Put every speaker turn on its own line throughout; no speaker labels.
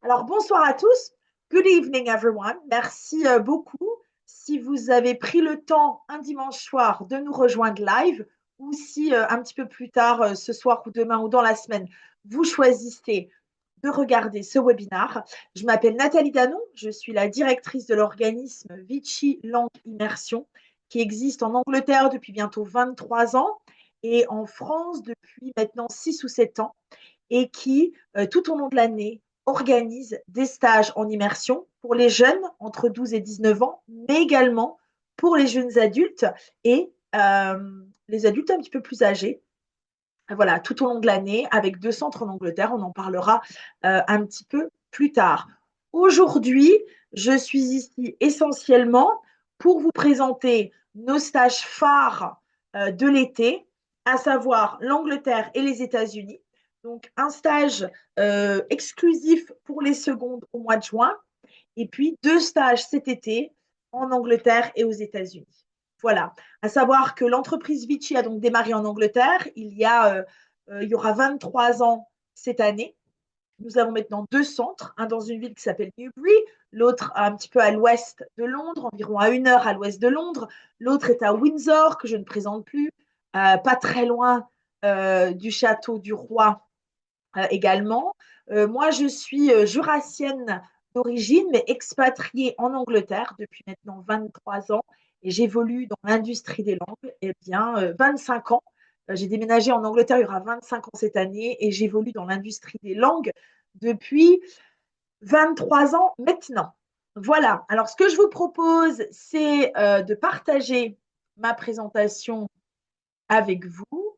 Alors, bonsoir à tous. Good evening, everyone. Merci beaucoup. Si vous avez pris le temps un dimanche soir de nous rejoindre live ou si un petit peu plus tard, ce soir ou demain ou dans la semaine, vous choisissez de regarder ce webinaire. Je m'appelle Nathalie Danon. Je suis la directrice de l'organisme Vichy Langue Immersion qui existe en Angleterre depuis bientôt 23 ans et en France depuis maintenant 6 ou 7 ans et qui, tout au long de l'année, organise des stages en immersion pour les jeunes entre 12 et 19 ans, mais également pour les jeunes adultes et les adultes un petit peu plus âgés. Voilà, tout au long de l'année, avec 2 centres en Angleterre, on en parlera un petit peu plus tard. Aujourd'hui, je suis ici essentiellement pour vous présenter nos stages phares de l'été, à savoir l'Angleterre et les États-Unis. Donc, un stage exclusif pour les secondes au mois de juin, et puis 2 stages cet été en Angleterre et aux États-Unis. Voilà, à savoir que l'entreprise Vichy a donc démarré en Angleterre il y aura 23 ans cette année. Nous avons maintenant 2 centres, un dans une ville qui s'appelle Newbury, l'autre un petit peu à l'ouest de Londres, environ à 1 heure à l'ouest de Londres. L'autre est à Windsor, que je ne présente plus, pas très loin du château du roi également. Moi, je suis jurassienne d'origine, mais expatriée en Angleterre depuis maintenant 23 ans et j'évolue dans l'industrie des langues, 25 ans. J'ai déménagé en Angleterre, il y aura 25 ans cette année et j'évolue dans l'industrie des langues depuis 23 ans maintenant. Voilà, alors ce que je vous propose, c'est de partager ma présentation avec vous.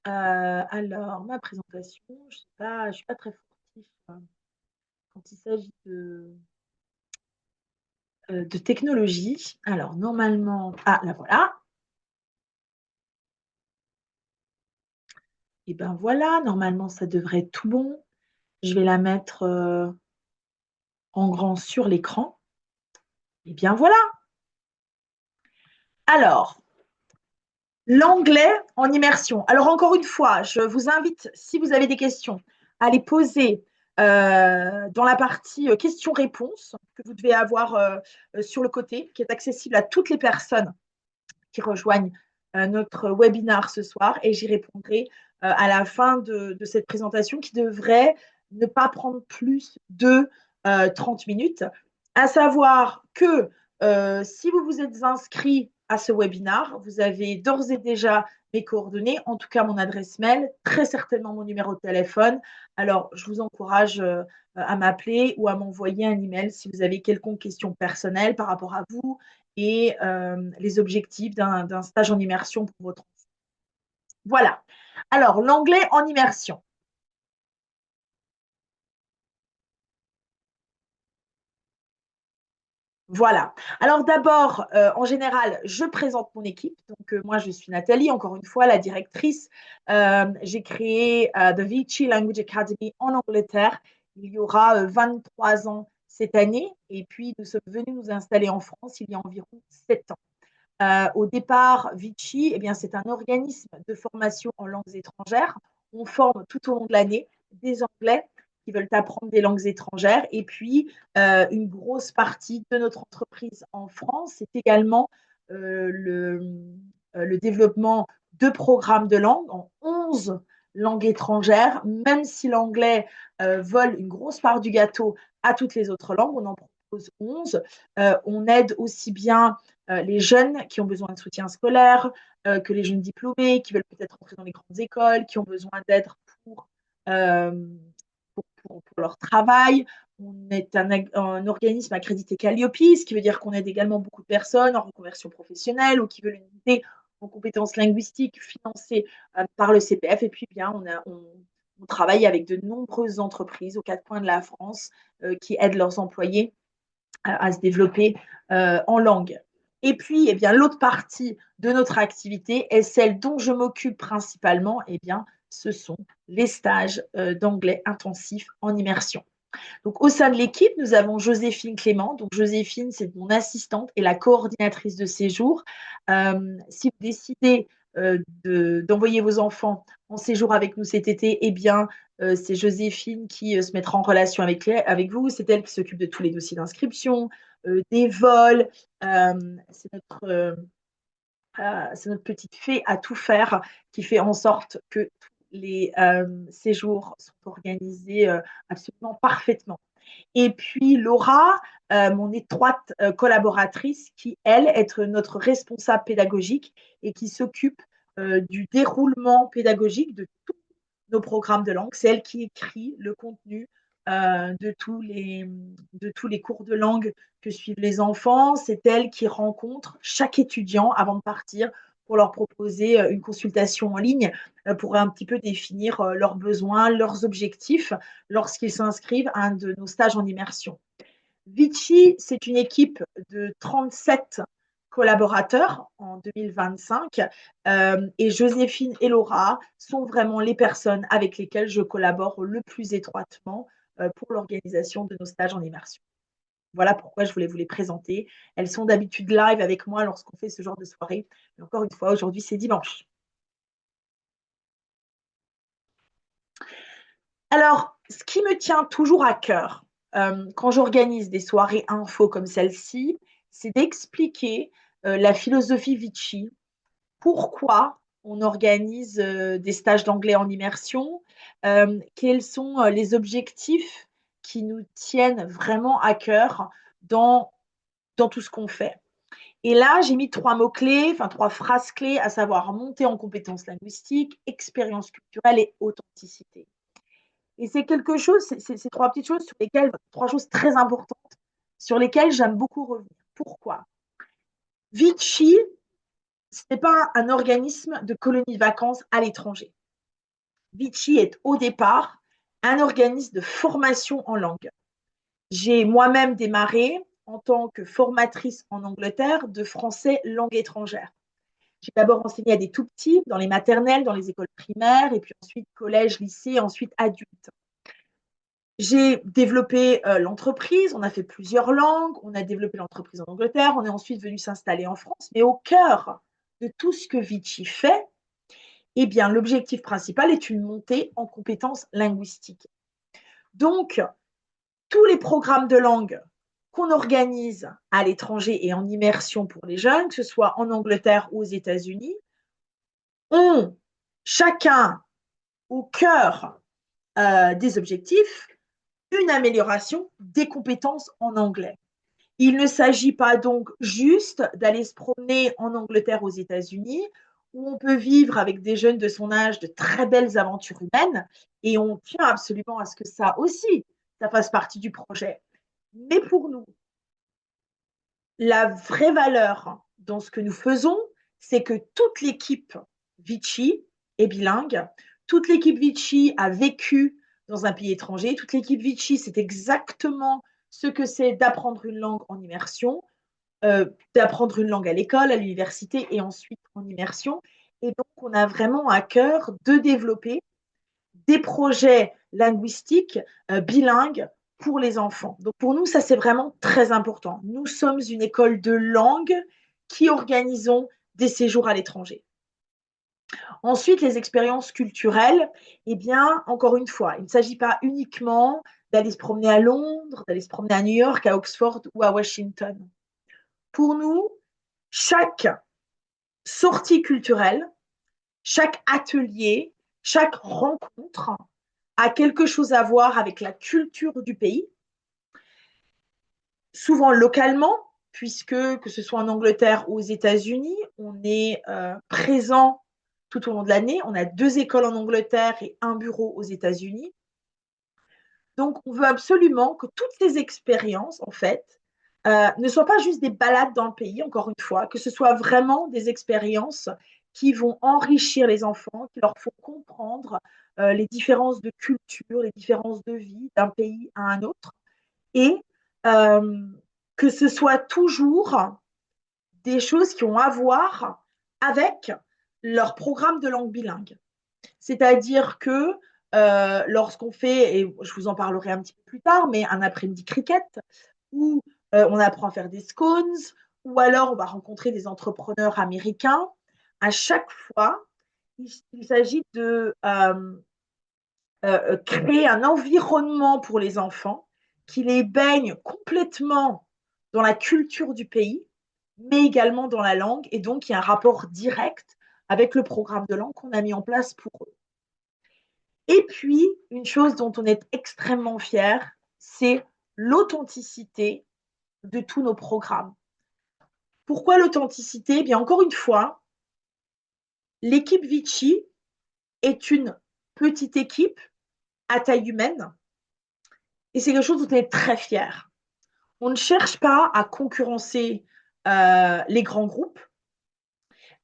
Alors, ma présentation, je ne suis pas très fortive quand il s'agit de technologie. Alors, normalement, la voilà. Et ben voilà, normalement, ça devrait être tout bon. Je vais la mettre en grand sur l'écran. Et bien voilà. Alors, l'anglais en immersion. Alors, encore une fois, je vous invite, si vous avez des questions, à les poser dans la partie questions-réponses que vous devez avoir sur le côté, qui est accessible à toutes les personnes qui rejoignent notre webinaire ce soir et j'y répondrai à la fin de cette présentation qui devrait ne pas prendre plus de 30 minutes. À savoir que si vous vous êtes inscrit à ce webinaire, vous avez d'ores et déjà mes coordonnées, en tout cas mon adresse mail, très certainement mon numéro de téléphone. Alors, je vous encourage à m'appeler ou à m'envoyer un email si vous avez quelconque question personnelle par rapport à vous et les objectifs d'un stage en immersion pour votre enfant. Voilà. Alors, l'anglais en immersion. Voilà. Alors d'abord, en général, je présente mon équipe. Donc moi, je suis Nathalie, encore une fois, la directrice. J'ai créé The Vichy Language Academy en Angleterre. Il y aura 23 ans cette année. Et puis, nous sommes venus nous installer en France il y a environ 7 ans. Au départ, Vichy, eh bien, c'est un organisme de formation en langues étrangères. On forme tout au long de l'année des Anglais qui veulent apprendre des langues étrangères. Et puis, une grosse partie de notre entreprise en France, c'est également le développement de programmes de langue en 11 langues étrangères, même si l'anglais vole une grosse part du gâteau à toutes les autres langues, on en propose 11. On aide aussi bien les jeunes qui ont besoin de soutien scolaire, que les jeunes diplômés qui veulent peut-être entrer dans les grandes écoles, qui ont besoin d'aide pour, euh, pour leur travail. On est un organisme accrédité Calliope, ce qui veut dire qu'on aide également beaucoup de personnes en reconversion professionnelle ou qui veulent une idée en compétences linguistiques financées par le CPF. Et puis, bien, on travaille avec de nombreuses entreprises aux 4 coins de la France qui aident leurs employés à se développer en langue. Et puis, eh bien, l'autre partie de notre activité est celle dont je m'occupe principalement. Eh bien, ce sont les stages d'anglais intensifs en immersion. Donc, au sein de l'équipe, nous avons Joséphine Clément. Donc, Joséphine, c'est mon assistante et la coordinatrice de séjour. Si vous décidez d'envoyer vos enfants en séjour avec nous cet été, eh bien, C'est Joséphine qui se mettra en relation avec vous. C'est elle qui s'occupe de tous les dossiers d'inscription, des vols. C'est notre petite fée à tout faire qui fait en sorte que tous les séjours sont organisés absolument parfaitement. Et puis Laura, mon étroite collaboratrice, qui, elle, est notre responsable pédagogique et qui s'occupe du déroulement pédagogique de tous nos programmes de langue. C'est elle qui écrit le contenu de tous les cours de langue que suivent les enfants. C'est elle qui rencontre chaque étudiant avant de partir pour leur proposer une consultation en ligne pour un petit peu définir leurs besoins, leurs objectifs lorsqu'ils s'inscrivent à un de nos stages en immersion. Vichy, c'est une équipe de 37 collaborateurs en 2025 et Joséphine et Laura sont vraiment les personnes avec lesquelles je collabore le plus étroitement pour l'organisation de nos stages en immersion. Voilà pourquoi je voulais vous les présenter. Elles sont d'habitude live avec moi lorsqu'on fait ce genre de soirée. Et encore une fois, aujourd'hui, c'est dimanche. Alors, ce qui me tient toujours à cœur quand j'organise des soirées info comme celle-ci, c'est d'expliquer la philosophie Vichy, pourquoi on organise des stages d'anglais en immersion, quels sont les objectifs qui nous tiennent vraiment à cœur dans, dans tout ce qu'on fait. Et là, j'ai mis trois mots-clés, enfin trois phrases clés, à savoir monter en compétences linguistiques, expérience culturelle et authenticité. Et c'est quelque chose, c'est trois petites choses sur lesquelles, trois choses très importantes sur lesquelles j'aime beaucoup revenir. Pourquoi? Vichy, ce n'est pas un organisme de colonie de vacances à l'étranger. Vichy est au départ un organisme de formation en langue. J'ai moi-même démarré en tant que formatrice en Angleterre de français langue étrangère. J'ai d'abord enseigné à des tout petits, dans les maternelles, dans les écoles primaires, et puis ensuite collège, lycée, ensuite adulte. J'ai développé l'entreprise, on a fait plusieurs langues, on a développé l'entreprise en Angleterre, on est ensuite venu s'installer en France, mais au cœur de tout ce que Vichy fait, eh bien, l'objectif principal est une montée en compétences linguistiques. Donc, tous les programmes de langue qu'on organise à l'étranger et en immersion pour les jeunes, que ce soit en Angleterre ou aux États-Unis, ont chacun au cœur des objectifs une amélioration des compétences en anglais. Il ne s'agit pas donc juste d'aller se promener en Angleterre, aux États-Unis, où on peut vivre avec des jeunes de son âge de très belles aventures humaines, et on tient absolument à ce que ça aussi, ça fasse partie du projet. Mais pour nous, la vraie valeur dans ce que nous faisons, c'est que toute l'équipe Vichy est bilingue, toute l'équipe Vichy a vécu dans un pays étranger, toute l'équipe Vichy sait exactement ce que c'est d'apprendre une langue en immersion, d'apprendre une langue à l'école, à l'université et ensuite en immersion. Et donc, on a vraiment à cœur de développer des projets linguistiques bilingues pour les enfants. Donc, pour nous, ça, c'est vraiment très important. Nous sommes une école de langue qui organisons des séjours à l'étranger. Ensuite, les expériences culturelles, eh bien, encore une fois, il ne s'agit pas uniquement d'aller se promener à Londres, d'aller se promener à New York, à Oxford ou à Washington. Pour nous, chaque sortie culturelle, chaque atelier, chaque rencontre a quelque chose à voir avec la culture du pays, souvent localement, puisque que ce soit en Angleterre ou aux États-Unis, on est présent tout au long de l'année. On a 2 écoles en Angleterre et un bureau aux États-Unis. Donc, on veut absolument que toutes ces expériences, en fait, ne soient pas juste des balades dans le pays, encore une fois, que ce soit vraiment des expériences qui vont enrichir les enfants, qui leur font comprendre les différences de culture, les différences de vie d'un pays à un autre, et euh, que ce soit toujours des choses qui ont à voir avec leur programme de langue bilingue. C'est-à-dire que lorsqu'on fait, et je vous en parlerai un petit peu plus tard, mais un après-midi cricket, où on apprend à faire des scones, ou alors on va rencontrer des entrepreneurs américains, à chaque fois, il s'agit créer un environnement pour les enfants qui les baigne complètement dans la culture du pays, mais également dans la langue. Et donc, il y a un rapport direct avec le programme de langue qu'on a mis en place pour eux. Et puis, une chose dont on est extrêmement fier, c'est l'authenticité de tous nos programmes. Pourquoi l'authenticité? Eh bien, encore une fois, l'équipe Vichy est une petite équipe à taille humaine et c'est quelque chose dont on est très fier. On ne cherche pas à concurrencer les grands groupes.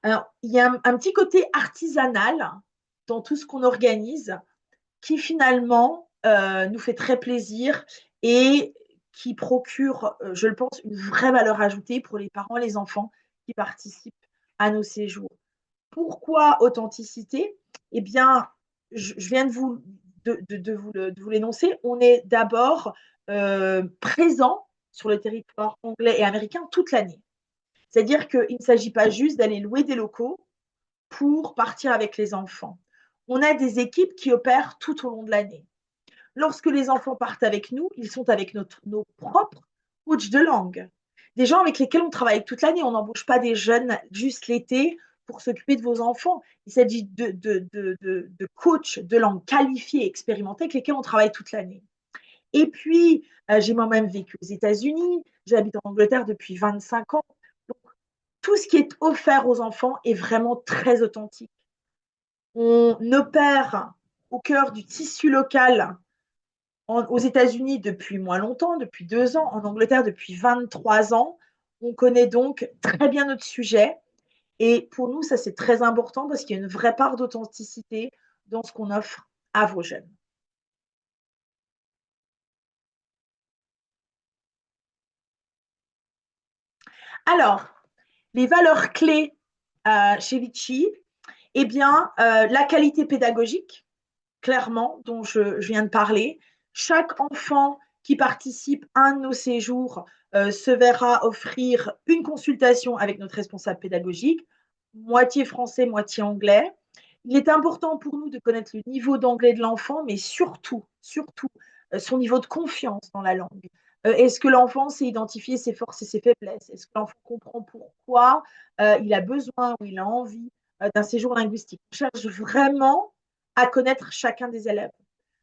Alors, il y a un petit côté artisanal dans tout ce qu'on organise qui finalement nous fait très plaisir et qui procure, je le pense, une vraie valeur ajoutée pour les parents et les enfants qui participent à nos séjours. Pourquoi authenticité? Eh bien, je viens de vous l'énoncer. On est d'abord présent sur le territoire anglais et américain toute l'année. C'est-à-dire qu'il ne s'agit pas juste d'aller louer des locaux pour partir avec les enfants. On a des équipes qui opèrent tout au long de l'année. Lorsque les enfants partent avec nous, ils sont avec nos propres coachs de langue. Des gens avec lesquels on travaille toute l'année. On n'embauche pas des jeunes juste l'été pour s'occuper de vos enfants. Il s'agit de coachs de langue qualifiés, expérimentés, avec lesquels on travaille toute l'année. Et puis, j'ai moi-même vécu aux États-Unis, j'habite en Angleterre depuis 25 ans. Donc, tout ce qui est offert aux enfants est vraiment très authentique. On opère au cœur du tissu local aux États-Unis depuis moins longtemps, depuis 2 ans, en Angleterre depuis 23 ans. On connaît donc très bien notre sujet. Et pour nous, ça, c'est très important parce qu'il y a une vraie part d'authenticité dans ce qu'on offre à vos jeunes. Alors, les valeurs clés chez Vichy, eh bien, la qualité pédagogique, clairement, dont je viens de parler. Chaque enfant qui participe à un de nos séjours se verra offrir une consultation avec notre responsable pédagogique, moitié français, moitié anglais. Il est important pour nous de connaître le niveau d'anglais de l'enfant, mais surtout, son niveau de confiance dans la langue. Est-ce que l'enfant sait identifier ses forces et ses faiblesses? Est-ce que l'enfant comprend pourquoi il a besoin ou il a envie d'un séjour linguistique? On cherche vraiment à connaître chacun des élèves.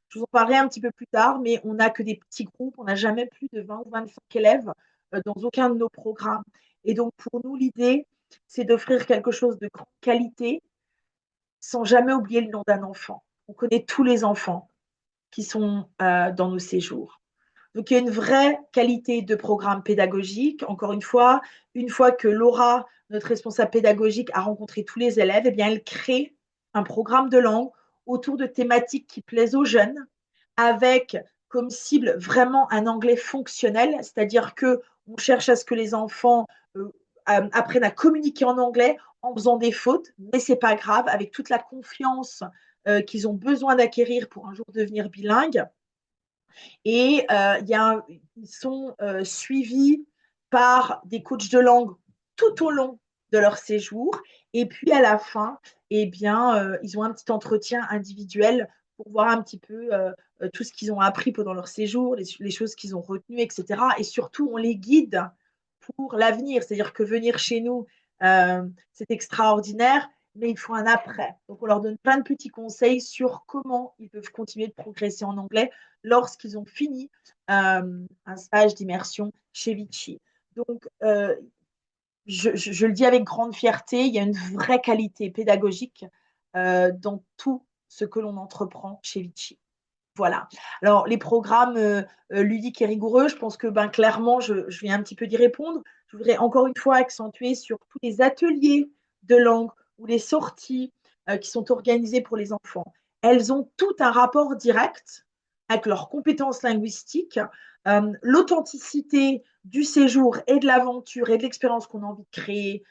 Je vous en parlerai un petit peu plus tard, mais on n'a que des petits groupes, on n'a jamais plus de 20 ou 25 élèves dans aucun de nos programmes. Et donc, pour nous, l'idée, c'est d'offrir quelque chose de grande qualité sans jamais oublier le nom d'un enfant. On connaît tous les enfants qui sont dans nos séjours. Donc, il y a une vraie qualité de programme pédagogique. Encore une fois que Laura, notre responsable pédagogique, a rencontré tous les élèves, eh bien, elle crée un programme de langue autour de thématiques qui plaisent aux jeunes, avec comme cible vraiment un anglais fonctionnel, c'est-à-dire que on cherche à ce que les enfants apprennent à communiquer en anglais en faisant des fautes, mais c'est pas grave, avec toute la confiance qu'ils ont besoin d'acquérir pour un jour devenir bilingues. Et ils sont suivis par des coachs de langue tout au long de leur séjour. Et puis à la fin, eh bien, ils ont un petit entretien individuel pour voir un petit peu tout ce qu'ils ont appris pendant leur séjour, les choses qu'ils ont retenues, etc. Et surtout, on les guide pour l'avenir. C'est-à-dire que venir chez nous, c'est extraordinaire, mais il faut un après. Donc, on leur donne plein de petits conseils sur comment ils peuvent continuer de progresser en anglais lorsqu'ils ont fini un stage d'immersion chez Vichy. Donc, je le dis avec grande fierté, il y a une vraie qualité pédagogique dans tout ce que l'on entreprend chez Vichy. Voilà. Alors, les programmes ludiques et rigoureux, je pense que clairement, je viens un petit peu d'y répondre. Je voudrais encore une fois accentuer sur tous les ateliers de langue ou les sorties qui sont organisées pour les enfants. Elles ont tout un rapport direct avec leurs compétences linguistiques, l'authenticité du séjour et de l'aventure et de l'expérience qu'on a envie de créer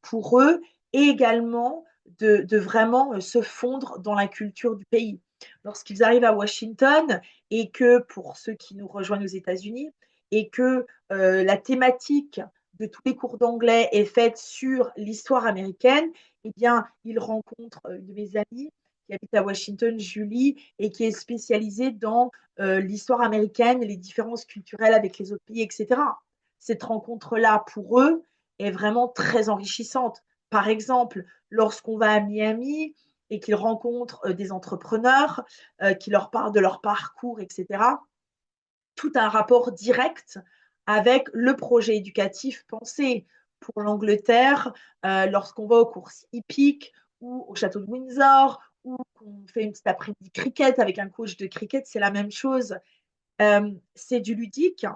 pour eux, et également de vraiment se fondre dans la culture du pays. Lorsqu'ils arrivent à Washington et que, pour ceux qui nous rejoignent aux États-Unis, et que la thématique de tous les cours d'anglais est faite sur l'histoire américaine, eh bien, ils rencontrent une de mes amies qui habite à Washington, Julie, et qui est spécialisée dans l'histoire américaine, les différences culturelles avec les autres pays, etc. Cette rencontre-là, pour eux, est vraiment très enrichissante. Par exemple, lorsqu'on va à Miami et qu'ils rencontrent des entrepreneurs qui leur parlent de leur parcours, etc., tout un rapport direct avec le projet éducatif pensé. Pour l'Angleterre, lorsqu'on va aux courses hippiques ou au château de Windsor, ou qu'on fait une petite après-midi cricket avec un coach de cricket, c'est la même chose. C'est du ludique.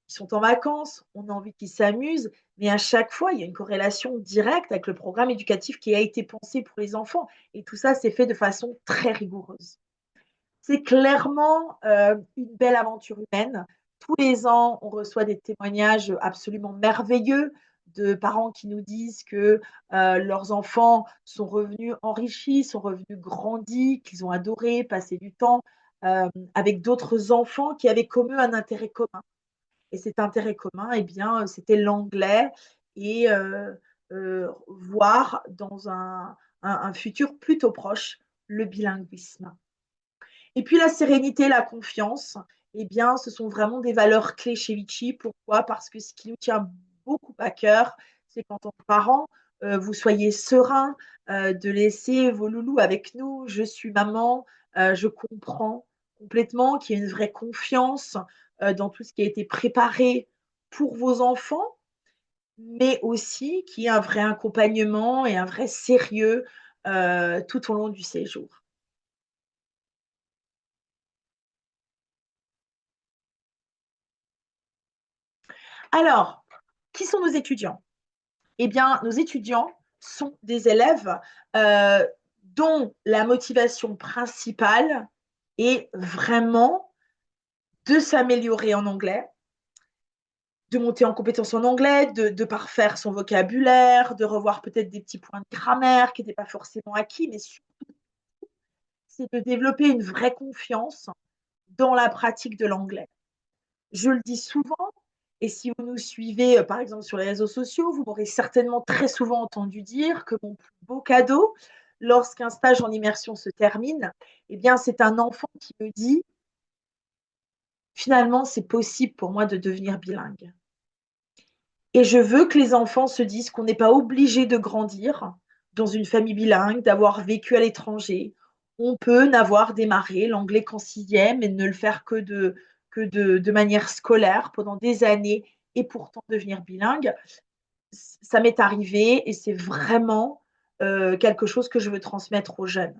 Ils sont en vacances, on a envie qu'ils s'amusent, mais à chaque fois, il y a une corrélation directe avec le programme éducatif qui a été pensé pour les enfants. Et tout ça, c'est fait de façon très rigoureuse. C'est clairement une belle aventure humaine. Tous les ans, on reçoit des témoignages absolument merveilleux de parents qui nous disent que leurs enfants sont revenus enrichis, sont revenus grandis, qu'ils ont adoré passer du temps avec d'autres enfants qui avaient comme eux un intérêt commun. Et cet intérêt commun, eh bien, c'était l'anglais et voir dans un futur plutôt proche le bilinguisme. Et puis la sérénité, la confiance, eh bien, ce sont vraiment des valeurs clés chez Vichy. Pourquoi? Parce que ce qui nous tient beaucoup à cœur, c'est qu'en tant que parents, vous soyez sereins, de laisser vos loulous avec nous. Je suis maman, je comprends complètement qu'il y a une vraie confiance dans tout ce qui a été préparé pour vos enfants, mais aussi qu'il y ait un vrai accompagnement et un vrai sérieux tout au long du séjour. Alors, qui sont nos étudiants? Eh bien, nos étudiants sont des élèves dont la motivation principale est vraiment de s'améliorer en anglais, de monter en compétence en anglais, de parfaire son vocabulaire, de revoir peut-être des petits points de grammaire qui n'étaient pas forcément acquis, mais surtout, c'est de développer une vraie confiance dans la pratique de l'anglais. Je le dis souvent, et si vous nous suivez, par exemple, sur les réseaux sociaux, vous m'aurez certainement très souvent entendu dire que mon plus beau cadeau, lorsqu'un stage en immersion se termine, eh bien, c'est un enfant qui me dit: «Finalement, c'est possible pour moi de devenir bilingue». Et je veux que les enfants se disent qu'on n'est pas obligé de grandir dans une famille bilingue, d'avoir vécu à l'étranger. On peut n'avoir démarré l'anglais qu'en sixième et ne le faire que de manière scolaire pendant des années et pourtant devenir bilingue. Ça m'est arrivé et c'est vraiment quelque chose que je veux transmettre aux jeunes.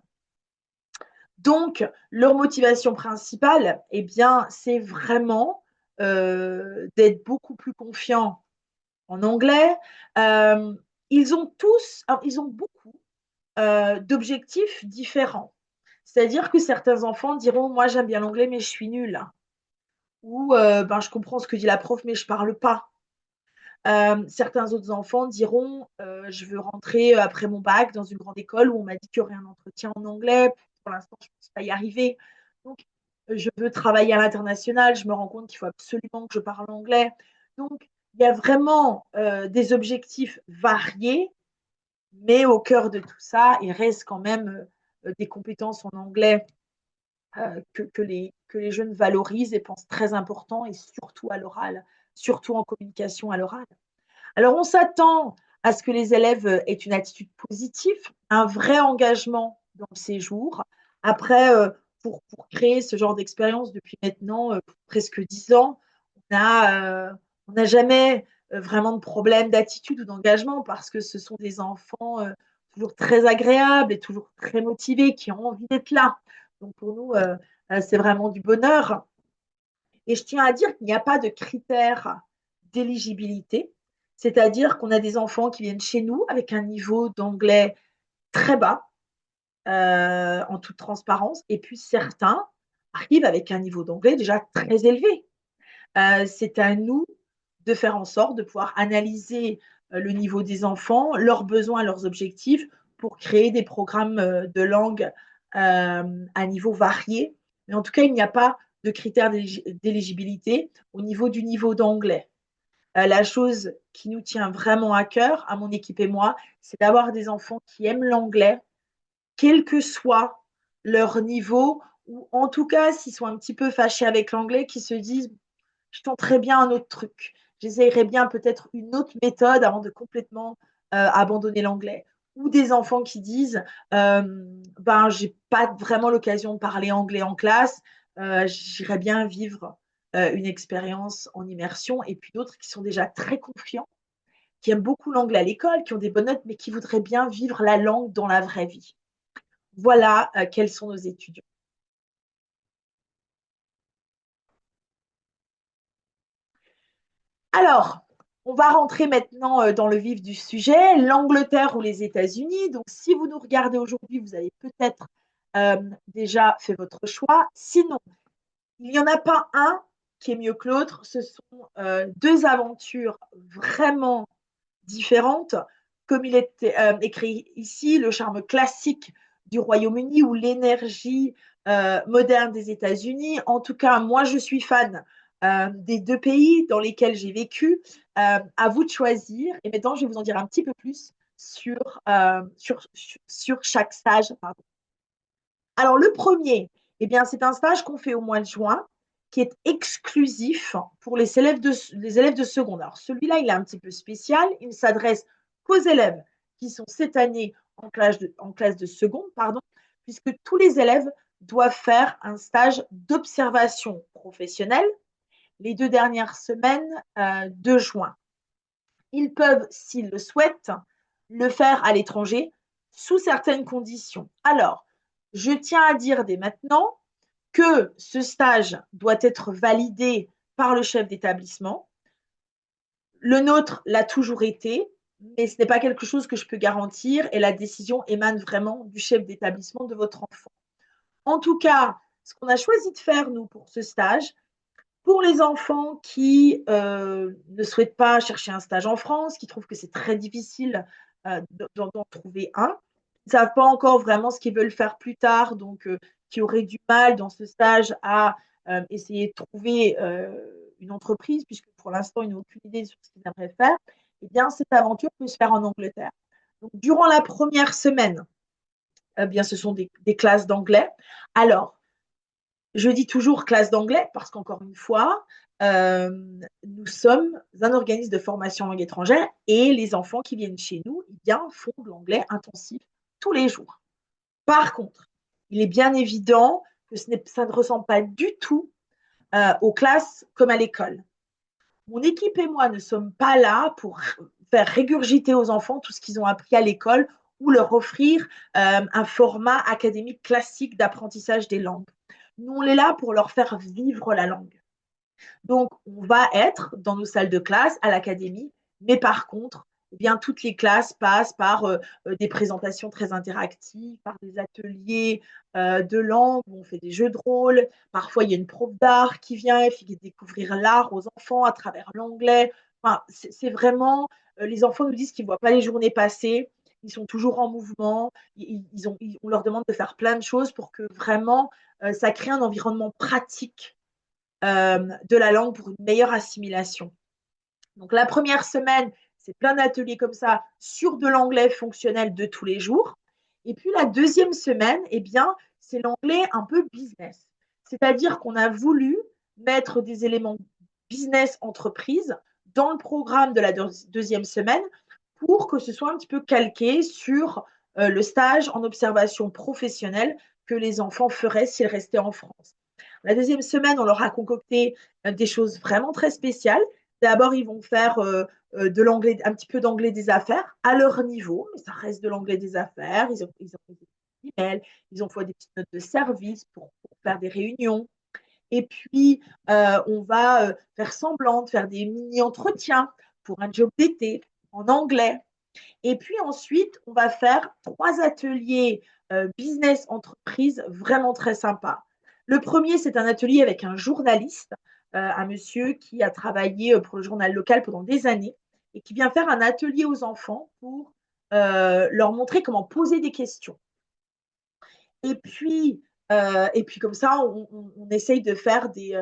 Donc, leur motivation principale, eh bien, c'est vraiment d'être beaucoup plus confiants en anglais. Euh, ils ont tous, alors, ils ont beaucoup d'objectifs différents. C'est-à-dire que certains enfants diront, moi j'aime bien l'anglais, mais je suis nulle. Ou ben, je comprends ce que dit la prof, mais je ne parle pas. Certains autres enfants diront, je veux rentrer après mon bac dans une grande école où on m'a dit qu'il y aurait un entretien en anglais. Pour l'instant, je ne pense pas y arriver. Donc, je veux travailler à l'international. Je me rends compte qu'il faut absolument que je parle anglais. Donc, il y a vraiment des objectifs variés, mais au cœur de tout ça, il reste quand même des compétences en anglais que les jeunes valorisent et pensent très important, et surtout à l'oral, surtout en communication à l'oral. Alors, on s'attend à ce que les élèves aient une attitude positive, un vrai engagement dans le séjour. Après, pour créer ce genre d'expérience depuis maintenant presque 10 ans, on n'a jamais vraiment de problème d'attitude ou d'engagement parce que ce sont des enfants toujours très agréables et toujours très motivés qui ont envie d'être là. Donc, pour nous, c'est vraiment du bonheur. Et je tiens à dire qu'il n'y a pas de critères d'éligibilité, c'est-à-dire qu'on a des enfants qui viennent chez nous avec un niveau d'anglais très bas, en toute transparence, et puis certains arrivent avec un niveau d'anglais déjà très élevé. C'est à nous de faire en sorte de pouvoir analyser le niveau des enfants, leurs besoins, leurs objectifs, pour créer des programmes de langue à niveau varié. Mais en tout cas, il n'y a pas de critères d'éligibilité au niveau d'anglais. La chose qui nous tient vraiment à cœur, à mon équipe et moi, c'est d'avoir des enfants qui aiment l'anglais, quel que soit leur niveau, ou en tout cas, s'ils sont un petit peu fâchés avec l'anglais, qu'ils se disent, je tenterais bien un autre truc. J'essayerais bien peut-être une autre méthode avant de complètement abandonner l'anglais. Ou des enfants qui disent, ben, j'ai pas vraiment l'occasion de parler anglais en classe, j'irais bien vivre une expérience en immersion. Et puis d'autres qui sont déjà très confiants, qui aiment beaucoup l'anglais à l'école, qui ont des bonnes notes, mais qui voudraient bien vivre la langue dans la vraie vie. Voilà quels sont nos étudiants. Alors, on va rentrer maintenant dans le vif du sujet, l'Angleterre ou les États-Unis. Donc, si vous nous regardez aujourd'hui, vous avez peut-être déjà fait votre choix. Sinon, il n'y en a pas un qui est mieux que l'autre. Ce sont deux aventures vraiment différentes. Comme il est écrit ici, le charme classique du Royaume-Uni ou l'énergie moderne des États-Unis. En tout cas, moi, je suis fan des deux pays dans lesquels j'ai vécu. À vous de choisir. Et maintenant, je vais vous en dire un petit peu plus sur chaque stage. Pardon. Alors, le premier, eh bien, c'est un stage qu'on fait au mois de juin, qui est exclusif pour les élèves de seconde. Alors, celui-là, il est un petit peu spécial. Il ne s'adresse qu'aux élèves qui sont cette année en classe de seconde, pardon, puisque tous les élèves doivent faire un stage d'observation professionnelle les 2 dernières semaines de juin. Ils peuvent, s'ils le souhaitent, le faire à l'étranger sous certaines conditions. Alors, je tiens à dire dès maintenant que ce stage doit être validé par le chef d'établissement. Le nôtre l'a toujours été, mais ce n'est pas quelque chose que je peux garantir et la décision émane vraiment du chef d'établissement de votre enfant. En tout cas, ce qu'on a choisi de faire, nous, pour ce stage, pour les enfants qui ne souhaitent pas chercher un stage en France, qui trouvent que c'est très difficile d'en trouver un, ils ne savent pas encore vraiment ce qu'ils veulent faire plus tard, donc qui auraient du mal dans ce stage à essayer de trouver une entreprise, puisque pour l'instant, ils n'ont aucune idée sur ce qu'ils aimeraient faire, eh bien, cette aventure peut se faire en Angleterre. Donc, durant la première semaine, eh bien, ce sont des classes d'anglais. Alors, je dis toujours classe d'anglais parce qu'encore une fois, euh, nous sommes un organisme de formation en langue étrangère et les enfants qui viennent chez nous eh bien, font de l'anglais intensif tous les jours. Par contre, il est bien évident que ça ne ressemble pas du tout aux classes comme à l'école. Mon équipe et moi ne sommes pas là pour faire régurgiter aux enfants tout ce qu'ils ont appris à l'école ou leur offrir un format académique classique d'apprentissage des langues. Nous, on est là pour leur faire vivre la langue. Donc, on va être dans nos salles de classe à l'académie, mais par contre, eh bien, toutes les classes passent par des présentations très interactives, par des ateliers de langue où on fait des jeux de rôle. Parfois, il y a une prof d'art qui vient et fait découvrir l'art aux enfants à travers l'anglais. Enfin, c'est vraiment, les enfants nous disent qu'ils ne voient pas les journées passer, ils sont toujours en mouvement, on leur demande de faire plein de choses pour que vraiment ça crée un environnement pratique de la langue pour une meilleure assimilation. Donc la première semaine, c'est plein d'ateliers comme ça sur de l'anglais fonctionnel de tous les jours. Et puis la deuxième semaine, eh bien, c'est l'anglais un peu business. C'est-à-dire qu'on a voulu mettre des éléments business entreprise dans le programme de la deuxième semaine pour que ce soit un petit peu calqué sur le stage en observation professionnelle que les enfants feraient s'ils restaient en France. La deuxième semaine, on leur a concocté des choses vraiment très spéciales. D'abord, ils vont faire de l'anglais, un petit peu d'anglais des affaires à leur niveau, mais ça reste de l'anglais des affaires. Ils ont des petits emails, ils ont fait des petites notes de service pour faire des réunions. Et puis, on va faire semblant de faire des mini-entretiens pour un job d'été en anglais. Et puis ensuite, on va faire 3 ateliers business entreprise vraiment très sympas. Le premier, c'est un atelier avec un journaliste, un monsieur qui a travaillé pour le journal local pendant des années et qui vient faire un atelier aux enfants pour leur montrer comment poser des questions. Et puis comme ça, on essaye de faire des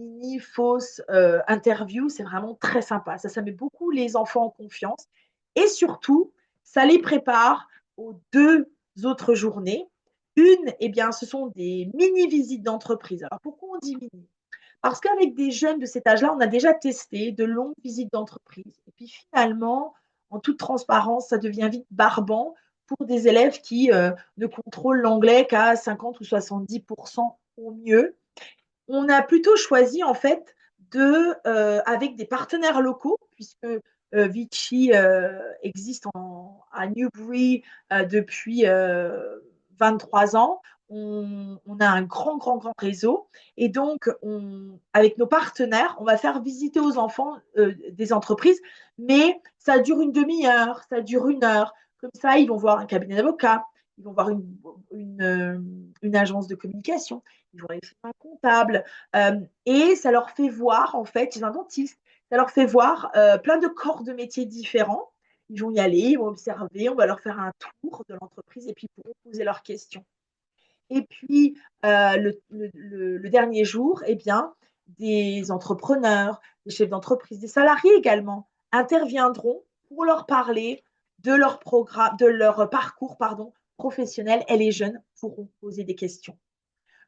mini fausses interviews. C'est vraiment très sympa. Ça met beaucoup les enfants en confiance. Et surtout, ça les prépare aux 2 autres journées Une, eh bien, ce sont des mini-visites d'entreprise. Alors, pourquoi on dit mini? Parce qu'avec des jeunes de cet âge-là, on a déjà testé de longues visites d'entreprise. Et puis finalement, en toute transparence, ça devient vite barbant pour des élèves qui ne contrôlent l'anglais qu'à 50 ou 70% au mieux. On a plutôt choisi en fait avec des partenaires locaux, puisque Vichy existe à Newbury depuis 23 ans. On a un grand, grand, grand réseau. Et donc, avec nos partenaires, on va faire visiter aux enfants des entreprises, mais ça dure une demi-heure, ça dure une heure. Comme ça, ils vont voir un cabinet d'avocats, ils vont voir une agence de communication, ils vont aller faire un comptable, et ça leur fait voir, en fait, chez un dentiste, ça leur fait voir plein de corps de métiers différents. Ils vont y aller, ils vont observer, on va leur faire un tour de l'entreprise et puis ils pourront poser leurs questions. Et puis, le dernier jour, eh bien, des entrepreneurs, des chefs d'entreprise, des salariés également interviendront pour leur parler de leur programme, de leur parcours pardon, professionnel, et les jeunes pourront poser des questions.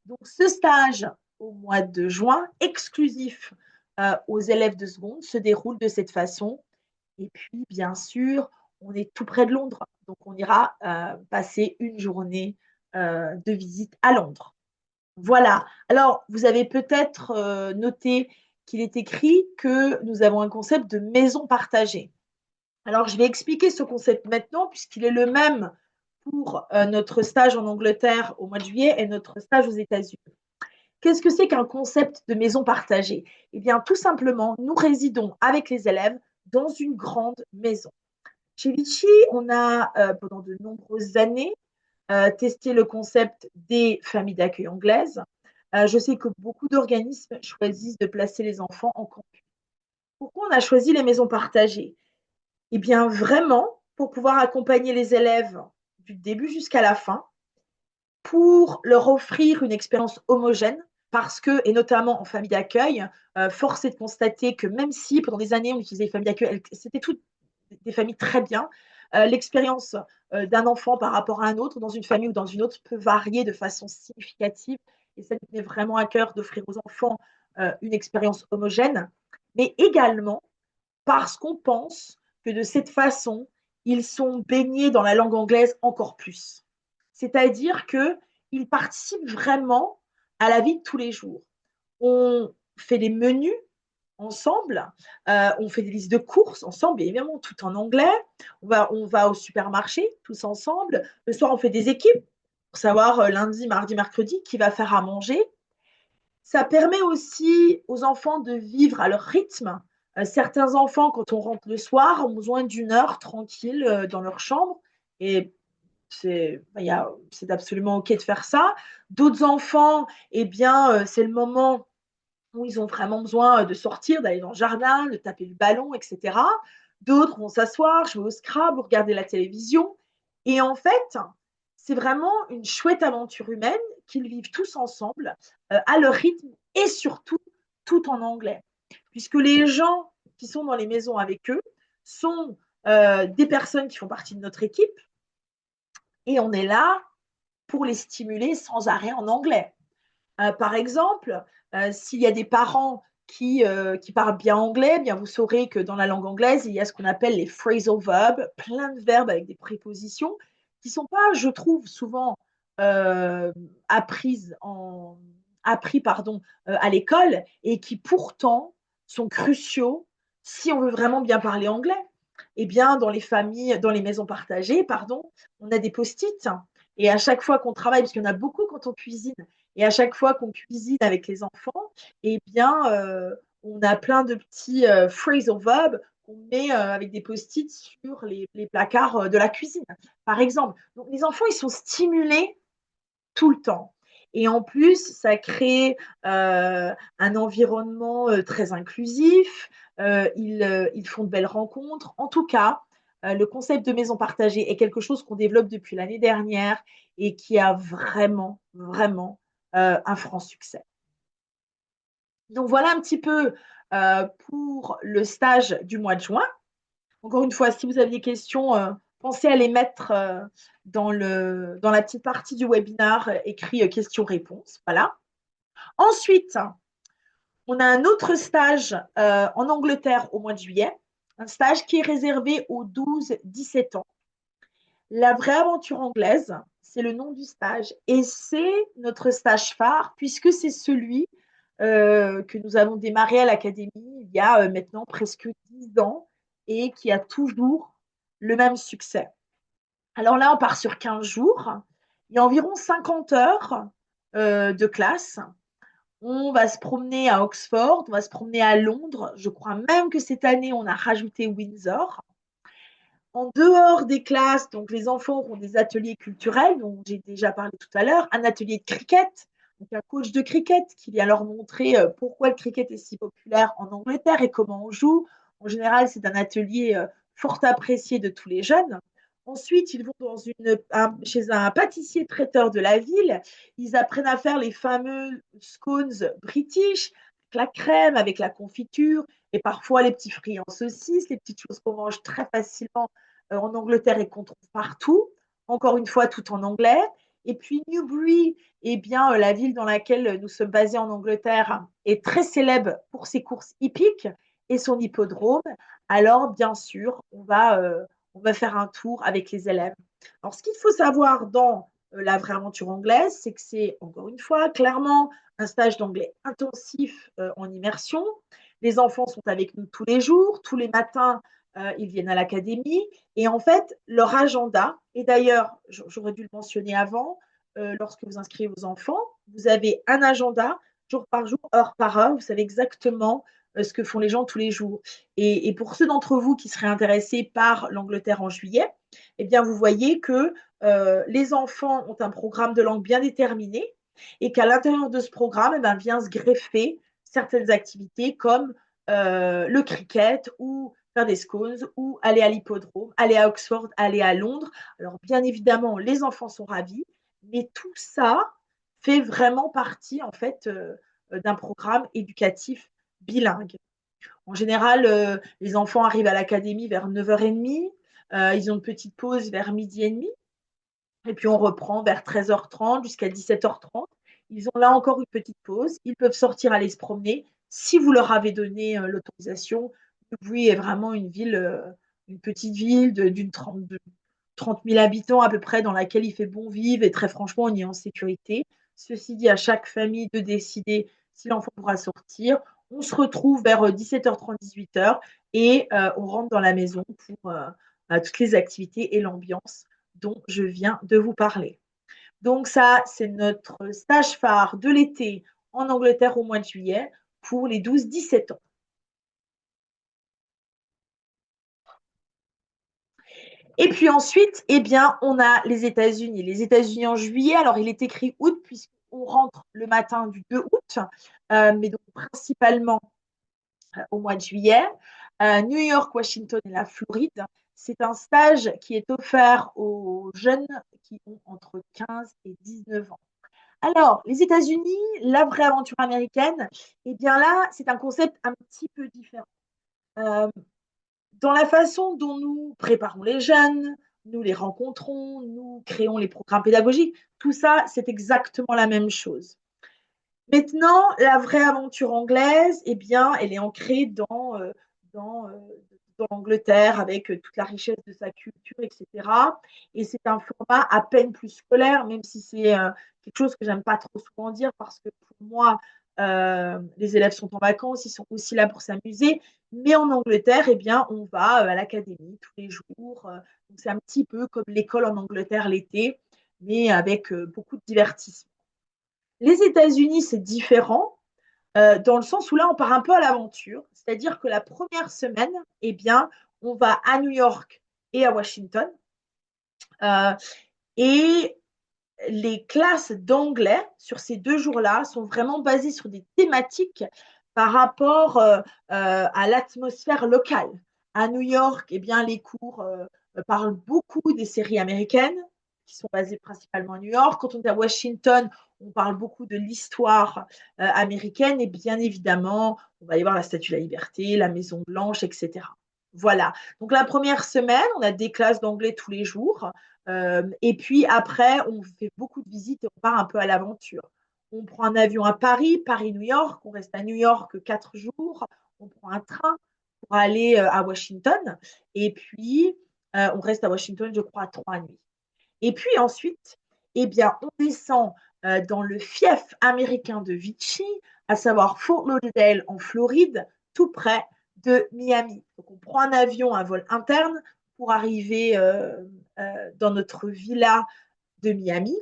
Donc, ce stage au mois de juin, exclusif aux élèves de seconde, se déroule de cette façon. Et puis, bien sûr, on est tout près de Londres, donc on ira passer une journée de visite à Londres. Voilà. Alors, vous avez peut-être noté qu'il est écrit que nous avons un concept de maison partagée. Alors, je vais expliquer ce concept maintenant, puisqu'il est le même pour notre stage en Angleterre au mois de juillet et notre stage aux États-Unis. Qu'est-ce que c'est qu'un concept de maison partagée? Eh bien, tout simplement, nous résidons avec les élèves dans une grande maison. Chez Vichy, on a, pendant de nombreuses années, testé le concept des familles d'accueil anglaises. Je sais que beaucoup d'organismes choisissent de placer les enfants en campus. Pourquoi on a choisi les maisons partagées? Eh bien, vraiment, pour pouvoir accompagner les élèves du début jusqu'à la fin, pour leur offrir une expérience homogène, parce que, et notamment en famille d'accueil, force est de constater que même si pendant des années on utilisait les familles d'accueil, c'était toutes des familles très bien, l'expérience d'un enfant par rapport à un autre dans une famille ou dans une autre peut varier de façon significative, et ça nous tenait vraiment à cœur d'offrir aux enfants une expérience homogène, mais également parce qu'on pense que de cette façon, ils sont baignés dans la langue anglaise encore plus. C'est-à-dire qu'ils participent vraiment à la vie de tous les jours. On fait des menus ensemble, on fait des listes de courses ensemble, bien évidemment, tout en anglais. On va au supermarché tous ensemble. Le soir, on fait des équipes pour savoir lundi, mardi, mercredi qui va faire à manger. Ça permet aussi aux enfants de vivre à leur rythme. Certains enfants, quand on rentre le soir, ont besoin d'une heure tranquille dans leur chambre. Et c'est absolument OK de faire ça. D'autres enfants, eh bien, c'est le moment où ils ont vraiment besoin de sortir, d'aller dans le jardin, de taper le ballon, etc. D'autres vont s'asseoir, jouer au Scrabble, regarder la télévision. Et en fait, c'est vraiment une chouette aventure humaine qu'ils vivent tous ensemble, à leur rythme et surtout tout en anglais. Puisque les gens qui sont dans les maisons avec eux sont des personnes qui font partie de notre équipe et on est là pour les stimuler sans arrêt en anglais. Par exemple, s'il y a des parents qui parlent bien anglais, bien vous saurez que dans la langue anglaise, il y a ce qu'on appelle les phrasal verbs, plein de verbes avec des prépositions qui ne sont pas, je trouve, souvent euh, apprises en, appris pardon, à l'école et qui pourtant sont cruciaux si on veut vraiment bien parler anglais. Eh bien, dans les familles, dans les maisons partagées, pardon, on a des post-it et à chaque fois qu'on travaille, parce qu'il y en a beaucoup quand on cuisine, et à chaque fois qu'on cuisine avec les enfants, eh bien, on a plein de petits phrasal verbs qu'on met avec des post-it sur les placards de la cuisine, par exemple. Donc, les enfants, ils sont stimulés tout le temps. Et en plus, ça crée un environnement très inclusif. Ils font de belles rencontres. En tout cas, le concept de maison partagée est quelque chose qu'on développe depuis l'année dernière et qui a vraiment, vraiment un franc succès. Donc voilà un petit peu pour le stage du mois de juin. Encore une fois, si vous avez des questions, pensez à les mettre dans la petite partie du webinaire écrit questions-réponses. Voilà. Ensuite, on a un autre stage en Angleterre au mois de juillet, un stage qui est réservé aux 12-17 ans. La vraie aventure anglaise, c'est le nom du stage et c'est notre stage phare puisque c'est celui que nous avons démarré à l'académie il y a maintenant presque 10 ans et qui a toujours le même succès. Alors là, on part sur 15 jours. Il y a environ 50 heures de classe. On va se promener à Oxford, on va se promener à Londres. Je crois même que cette année, on a rajouté Windsor. En dehors des classes, donc les enfants auront des ateliers culturels, dont j'ai déjà parlé tout à l'heure, un atelier de cricket, donc un coach de cricket qui vient leur montrer pourquoi le cricket est si populaire en Angleterre et comment on joue. En général, c'est un atelier fort apprécié de tous les jeunes. Ensuite, ils vont chez un pâtissier traiteur de la ville. Ils apprennent à faire les fameux scones british, avec la crème, avec la confiture, et parfois les petits fruits en saucisse, les petites choses qu'on mange très facilement en Angleterre et qu'on trouve partout. Encore une fois, tout en anglais. Et puis Newbury, eh bien, la ville dans laquelle nous sommes basés en Angleterre, est très célèbre pour ses courses hippiques et son hippodrome. Alors, bien sûr, on va faire un tour avec les élèves. Alors, ce qu'il faut savoir dans la vraie aventure anglaise, c'est que c'est, encore une fois, clairement un stage d'anglais intensif en immersion. Les enfants sont avec nous tous les jours, tous les matins, ils viennent à l'académie. Et en fait, leur agenda, et d'ailleurs, j'aurais dû le mentionner avant, lorsque vous inscrivez vos enfants, vous avez un agenda, jour par jour, heure par heure, vous savez exactement ce que font les gens tous les jours. Et pour ceux d'entre vous qui seraient intéressés par l'Angleterre en juillet, eh bien, vous voyez que les enfants ont un programme de langue bien déterminé et qu'à l'intérieur de ce programme, eh bien, vient se greffer certaines activités comme le cricket ou faire des scones ou aller à l'hippodrome, aller à Oxford, aller à Londres. Alors, bien évidemment, les enfants sont ravis, mais tout ça fait vraiment partie, en fait, d'un programme éducatif bilingue. En général, les enfants arrivent à l'académie vers 9h30. Ils ont une petite pause vers midi et demi. Et puis, on reprend vers 13h30 jusqu'à 17h30. Ils ont là encore une petite pause. Ils peuvent sortir, aller se promener si vous leur avez donné l'autorisation. Newbury est vraiment une petite ville d'une 30 000 habitants à peu près dans laquelle il fait bon vivre et très franchement, on y est en sécurité. Ceci dit, à chaque famille de décider si l'enfant pourra sortir. On se retrouve vers 17h30, 18h et on rentre dans la maison pour toutes les activités et l'ambiance dont je viens de vous parler. Donc ça, c'est notre stage phare de l'été en Angleterre au mois de juillet pour les 12-17 ans. Et puis ensuite, eh bien, on a les États-Unis. Les États-Unis en juillet, alors il est écrit août puisqu'on rentre le matin du 2 août, mais donc principalement au mois de juillet. New York, Washington et la Floride. C'est un stage qui est offert aux jeunes qui ont entre 15 et 19 ans. Alors, les États-Unis, la vraie aventure américaine, eh bien là, c'est un concept un petit peu différent. Euh, dans la façon dont nous préparons les jeunes, nous les rencontrons, nous créons les programmes pédagogiques, tout ça, c'est exactement la même chose. Maintenant, la vraie aventure anglaise, eh bien, elle est ancrée dans, euh, dans l'Angleterre avec toute la richesse de sa culture, etc. Et c'est un format à peine plus scolaire, même si c'est quelque chose que j'aime pas trop souvent dire parce que pour moi, les élèves sont en vacances, ils sont aussi là pour s'amuser. Mais en Angleterre, eh bien, on va à l'académie tous les jours. Donc c'est un petit peu comme l'école en Angleterre l'été, mais avec beaucoup de divertissement. Les États-Unis, c'est différent dans le sens où là, on part un peu à l'aventure. C'est-à-dire que la première semaine, eh bien, on va à New York et à Washington. Euh, et les classes d'anglais sur ces 2 jours-là sont vraiment basées sur des thématiques par rapport à l'atmosphère locale. À New York, eh bien, les cours parlent beaucoup des séries américaines qui sont basées principalement à New York. Quand on est à Washington, on parle beaucoup de l'histoire américaine et bien évidemment, on va y voir la Statue de la Liberté, la Maison Blanche, etc. Voilà. Donc la première semaine, on a des classes d'anglais tous les jours. Et puis après, on fait beaucoup de visites et on part un peu à l'aventure. On prend un avion à Paris, Paris-New York. On reste à New York 4 jours. On prend un train pour aller à Washington. Et puis, on reste à Washington, je crois, 3 nuits. Et puis ensuite, eh bien, on descend dans le fief américain de Vichy, à savoir Fort Lauderdale en Floride, tout près de Miami. Donc, on prend un avion, un vol interne pour arriver dans notre villa de Miami.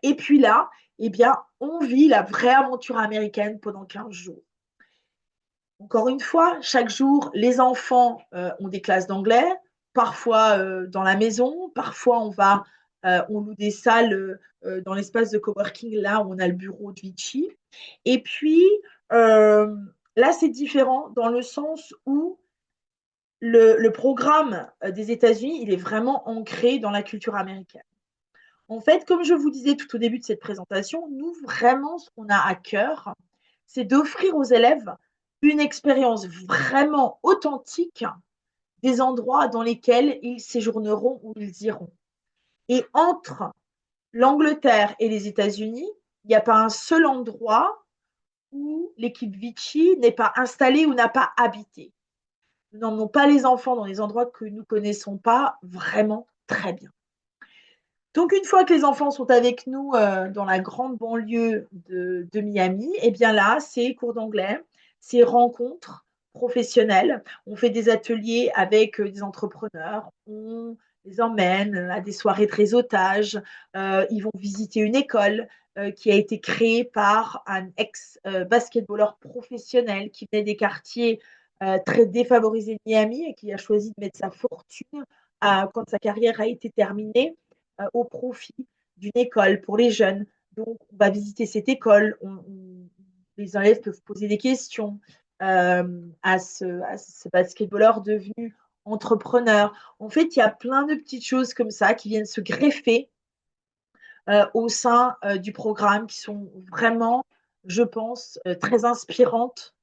Et puis là, eh bien, on vit la vraie aventure américaine pendant 15 jours. Encore une fois, chaque jour, les enfants ont des classes d'anglais, parfois dans la maison, parfois on loue des salles dans l'espace de coworking, là où on a le bureau de Vichy. Et puis, euh, là, c'est différent dans le sens où le programme des États-Unis, il est vraiment ancré dans la culture américaine. En fait, comme je vous disais tout au début de cette présentation, nous, vraiment, ce qu'on a à cœur, c'est d'offrir aux élèves une expérience vraiment authentique des endroits dans lesquels ils séjourneront ou ils iront. Et entre l'Angleterre et les États-Unis, il n'y a pas un seul endroit où l'équipe Vichy n'est pas installée ou n'a pas habité. Nous n'emmenons pas les enfants dans des endroits que nous ne connaissons pas vraiment très bien. Donc, une fois que les enfants sont avec nous dans la grande banlieue de Miami, eh bien là, c'est cours d'anglais, c'est rencontres professionnelles. On fait des ateliers avec des entrepreneurs, on les emmène à des soirées de réseautage. Ils vont visiter une école qui a été créée par un ex-basketballeur professionnel qui venait des quartiers très défavorisés de Miami et qui a choisi de mettre sa fortune quand sa carrière a été terminée au profit d'une école pour les jeunes. Donc, on va visiter cette école, les élèves peuvent poser des questions à ce basketballeur devenu entrepreneur. En fait, il y a plein de petites choses comme ça qui viennent se greffer au sein du programme qui sont vraiment, je pense, très inspirantes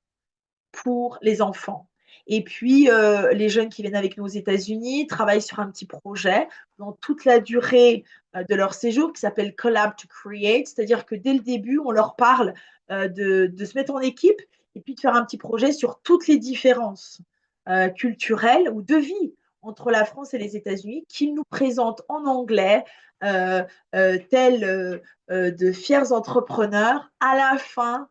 pour les enfants. Et puis, les jeunes qui viennent avec nous aux États-Unis travaillent sur un petit projet dans toute la durée de leur séjour qui s'appelle Collab to Create, c'est-à-dire que dès le début, on leur parle de se mettre en équipe et puis de faire un petit projet sur toutes les différences culturelles ou de vie entre la France et les États-Unis qu'ils nous présentent en anglais, tels de fiers entrepreneurs à la fin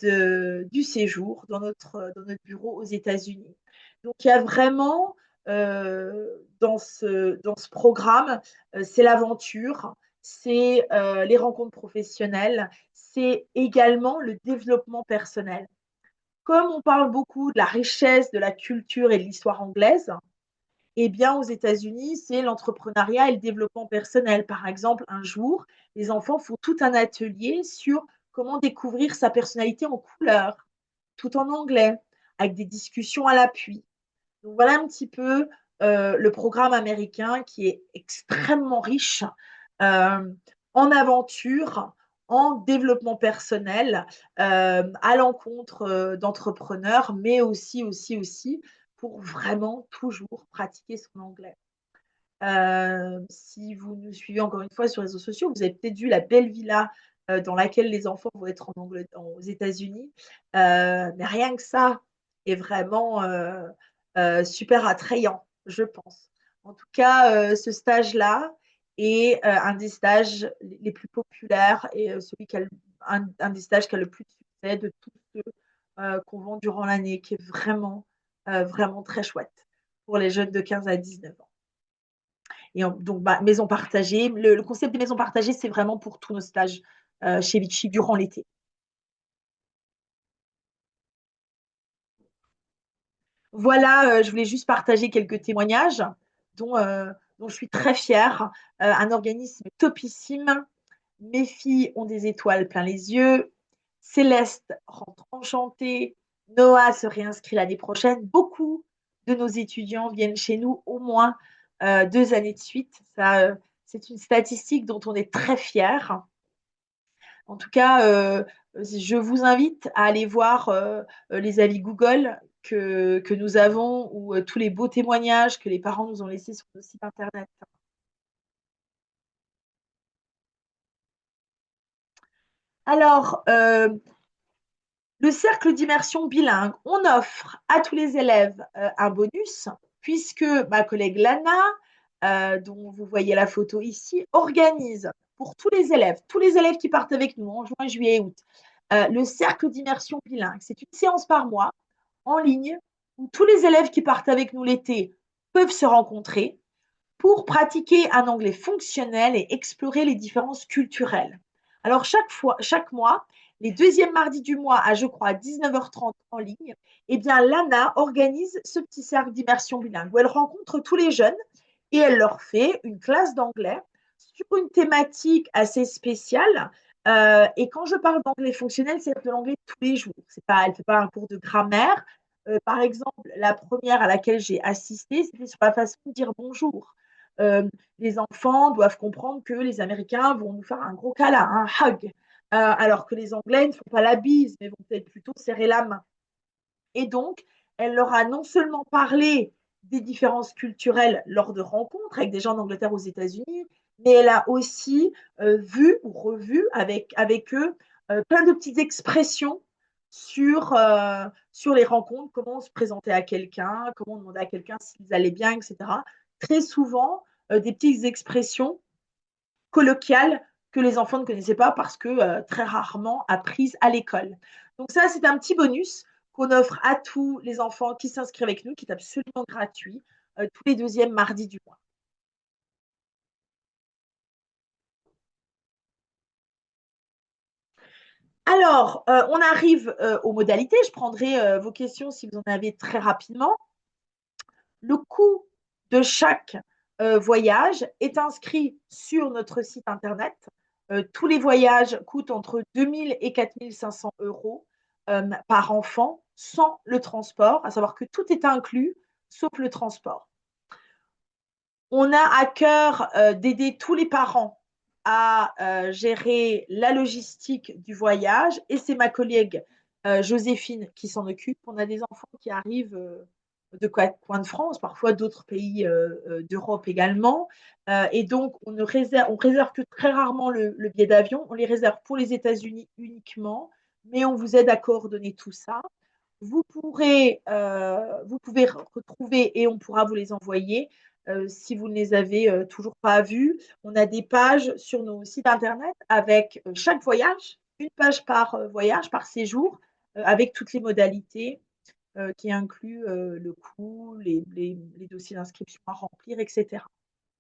du séjour dans notre bureau aux États-Unis. Donc, il y a vraiment dans ce programme, c'est l'aventure, c'est les rencontres professionnelles, c'est également le développement personnel. Comme on parle beaucoup de la richesse de la culture et de l'histoire anglaise, eh bien, aux États-Unis, c'est l'entrepreneuriat et le développement personnel. Par exemple, un jour, les enfants font tout un atelier sur comment découvrir sa personnalité en couleur, tout en anglais, avec des discussions à l'appui. Donc, voilà un petit peu le programme américain qui est extrêmement riche euh, en aventure, en développement personnel, à l'encontre d'entrepreneurs, mais aussi pour vraiment toujours pratiquer son anglais. Si vous nous suivez encore une fois sur les réseaux sociaux, vous avez peut-être vu la belle villa dans laquelle les enfants vont être aux États-Unis. Mais rien que ça est vraiment super attrayant, je pense. En tout cas, ce stage-là est un des stages les plus populaires et celui qui a un des stages qui a le plus de succès de tous ceux qu'on vend durant l'année, qui est vraiment très chouette pour les jeunes de 15 à 19 ans. Et donc, maison partagée. Le concept des maisons partagées, c'est vraiment pour tous nos stages chez Vichy durant l'été. Voilà, je voulais juste partager quelques témoignages dont je suis très fière. Un organisme topissime. Mes filles ont des étoiles plein les yeux. Céleste rentre enchantée. Noah se réinscrit l'année prochaine. Beaucoup de nos étudiants viennent chez nous au moins 2 années de suite. Ça, c'est une statistique dont on est très fiers. En tout cas, je vous invite à aller voir les avis Google que nous avons ou tous les beaux témoignages que les parents nous ont laissés sur nos sites internet. Alors, le cercle d'immersion bilingue, on offre à tous les élèves un bonus puisque ma collègue Lana, dont vous voyez la photo ici, organise pour tous les élèves qui partent avec nous en juin, juillet et août, le cercle d'immersion bilingue. C'est une séance par mois en ligne où tous les élèves qui partent avec nous l'été peuvent se rencontrer pour pratiquer un anglais fonctionnel et explorer les différences culturelles. Alors chaque mois, les deuxièmes mardis du mois à je crois 19h30 en ligne, eh bien l'ANA organise ce petit cercle d'immersion bilingue où elle rencontre tous les jeunes et elle leur fait une classe d'anglais sur une thématique assez spéciale. Et quand je parle d'anglais fonctionnel, c'est de l'anglais tous les jours. Elle ne fait pas un cours de grammaire. Par exemple, la première à laquelle j'ai assisté, c'était sur la façon de dire bonjour. Euh, les enfants doivent comprendre que les Américains vont nous faire un gros câlin, un hug, alors que les Anglais ne font pas la bise, mais vont peut-être plutôt serrer la main. Et donc, elle leur a non seulement parlé des différences culturelles lors de rencontres avec des gens d'Angleterre aux États-Unis, mais elle a aussi vu ou revu avec eux plein de petites expressions sur les rencontres, comment on se présentait à quelqu'un, comment on demandait à quelqu'un s'ils allaient bien, etc. Très souvent, des petites expressions colloquiales que les enfants ne connaissaient pas parce que très rarement apprises à l'école. Donc ça, c'est un petit bonus qu'on offre à tous les enfants qui s'inscrivent avec nous, qui est absolument gratuit, tous les deuxièmes mardis du mois. Alors, on arrive aux modalités. Je prendrai vos questions si vous en avez très rapidement. Le coût de chaque voyage est inscrit sur notre site internet. Tous les voyages coûtent entre 2 000 et 4 500 € par enfant, sans le transport, à savoir que tout est inclus, sauf le transport. On a à cœur d'aider tous les parents à gérer la logistique du voyage et c'est ma collègue Joséphine qui s'en occupe. On a des enfants qui arrivent de coins de France, parfois d'autres pays d'Europe également. Et donc, on réserve que très rarement le billet d'avion. On les réserve pour les États-Unis uniquement, mais on vous aide à coordonner tout ça. Vous pouvez retrouver et on pourra vous les envoyer si vous ne les avez toujours pas vus. On a des pages sur nos sites internet avec chaque voyage, une page par voyage, par séjour, avec toutes les modalités qui incluent le coût, les dossiers d'inscription à remplir, etc.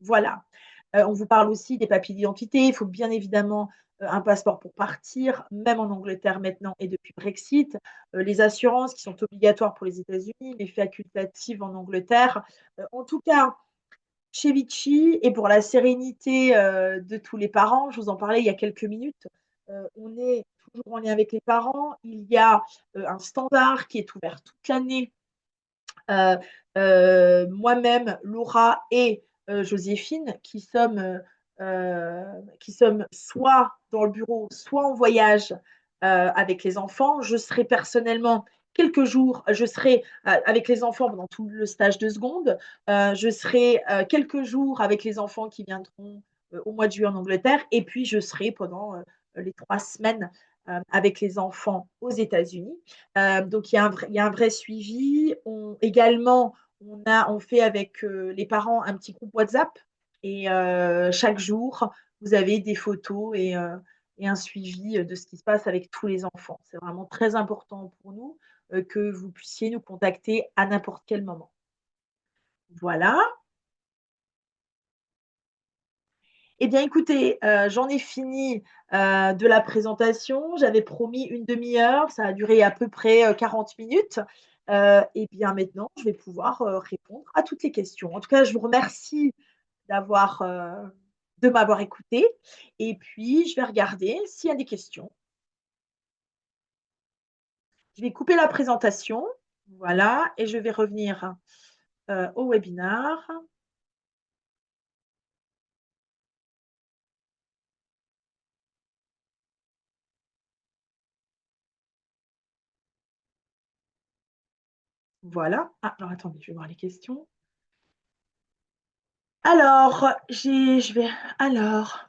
Voilà. On vous parle aussi des papiers d'identité. Il faut bien évidemment un passeport pour partir, même en Angleterre maintenant et depuis Brexit. Les assurances qui sont obligatoires pour les États-Unis, mais facultatives en Angleterre. En tout cas, chez Vichy et pour la sérénité de tous les parents, je vous en parlais il y a quelques minutes, on est toujours en lien avec les parents. Il y a un standard qui est ouvert toute l'année euh, moi-même, Laura et Joséphine, qui sommes soit dans le bureau, soit en voyage avec les enfants. Je serai personnellement quelques jours, je serai avec les enfants pendant tout le stage de seconde. Je serai quelques jours avec les enfants qui viendront au mois de juillet en Angleterre. Et puis, je serai pendant les 3 semaines avec les enfants aux États-Unis. Donc, il y a un vrai suivi. Également, on fait avec les parents un petit groupe WhatsApp et chaque jour, vous avez des photos et un suivi de ce qui se passe avec tous les enfants. C'est vraiment très important pour nous que vous puissiez nous contacter à n'importe quel moment. Voilà. Eh bien, écoutez, j'en ai fini de la présentation. J'avais promis une demi-heure. Ça a duré à peu près 40 minutes. Et bien maintenant, je vais pouvoir répondre à toutes les questions. En tout cas, je vous remercie d'avoir, de m'avoir écouté. Et puis, je vais regarder s'il y a des questions. Je vais couper la présentation. Voilà. Et je vais revenir au webinar. Voilà. Ah, alors attendez, je vais voir les questions. Alors, je vais. Alors,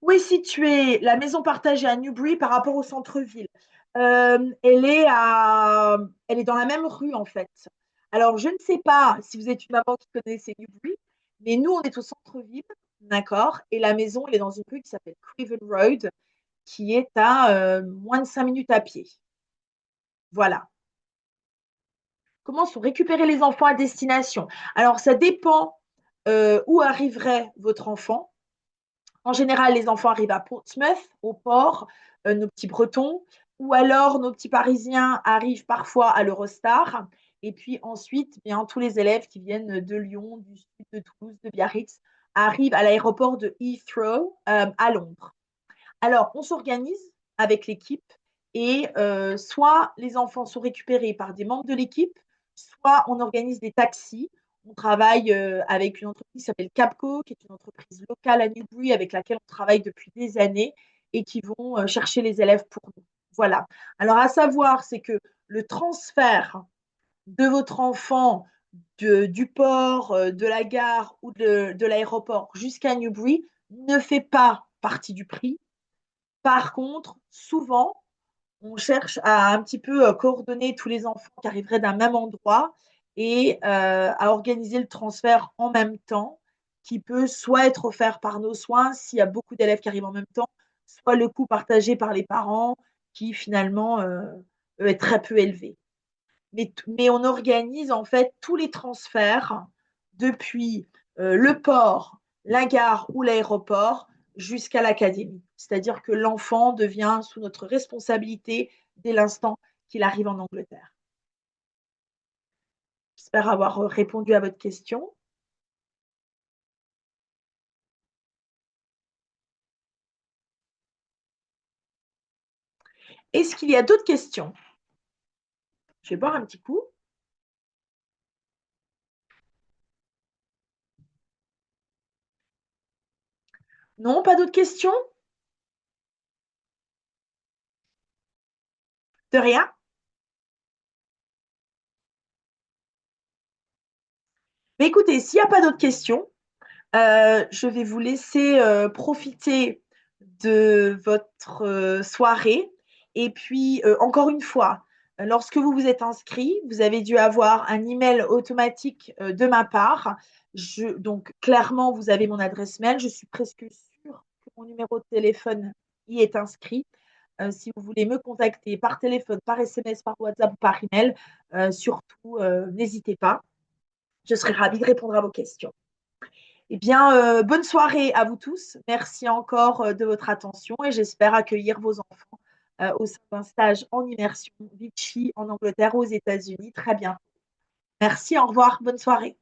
où est située la maison partagée à Newbury par rapport au centre-ville? Elle est dans la même rue en fait. Alors, je ne sais pas si vous êtes une maman qui connaissait Newbury, mais nous, on est au centre-ville, d'accord? Et la maison, elle est dans une rue qui s'appelle Craven Road, qui est à moins de 5 minutes à pied. Voilà. Comment sont récupérés les enfants à destination? Alors, ça dépend où arriverait votre enfant. En général, les enfants arrivent à Portsmouth, au port, nos petits Bretons, ou alors nos petits Parisiens arrivent parfois à l'Eurostar. Et puis ensuite, bien, tous les élèves qui viennent de Lyon, du sud de Toulouse, de Biarritz, arrivent à l'aéroport de Heathrow à Londres. Alors, on s'organise avec l'équipe et soit les enfants sont récupérés par des membres de l'équipe, soit on organise des taxis. On travaille avec une entreprise qui s'appelle Capco, qui est une entreprise locale à Newbury avec laquelle on travaille depuis des années et qui vont chercher les élèves pour nous. Voilà. Alors, à savoir, c'est que le transfert de votre enfant du port, de la gare ou de l'aéroport jusqu'à Newbury ne fait pas partie du prix. Par contre, souvent, on cherche à un petit peu coordonner tous les enfants qui arriveraient d'un même endroit et à organiser le transfert en même temps, qui peut soit être offert par nos soins s'il y a beaucoup d'élèves qui arrivent en même temps, soit le coût partagé par les parents qui finalement est très peu élevé. Mais on organise en fait tous les transferts depuis le port, la gare ou l'aéroport jusqu'à l'académie. C'est-à-dire que l'enfant devient sous notre responsabilité dès l'instant qu'il arrive en Angleterre. J'espère avoir répondu à votre question. Est-ce qu'il y a d'autres questions? Je vais boire un petit coup. Non, pas d'autres questions? De rien? Mais écoutez, s'il n'y a pas d'autres questions, je vais vous laisser profiter de votre soirée. Et puis, encore une fois, lorsque vous vous êtes inscrit, vous avez dû avoir un email automatique de ma part. Donc, clairement, vous avez mon adresse mail. Je suis presque sûre que mon numéro de téléphone y est inscrit. Si vous voulez me contacter par téléphone, par SMS, par WhatsApp ou par email, surtout, n'hésitez pas. Je serai ravie de répondre à vos questions. Eh bien, bonne soirée à vous tous. Merci encore de votre attention et j'espère accueillir vos enfants au sein d'un stage en immersion Vichy en Angleterre, aux États-Unis. Très bien. Merci, au revoir, bonne soirée.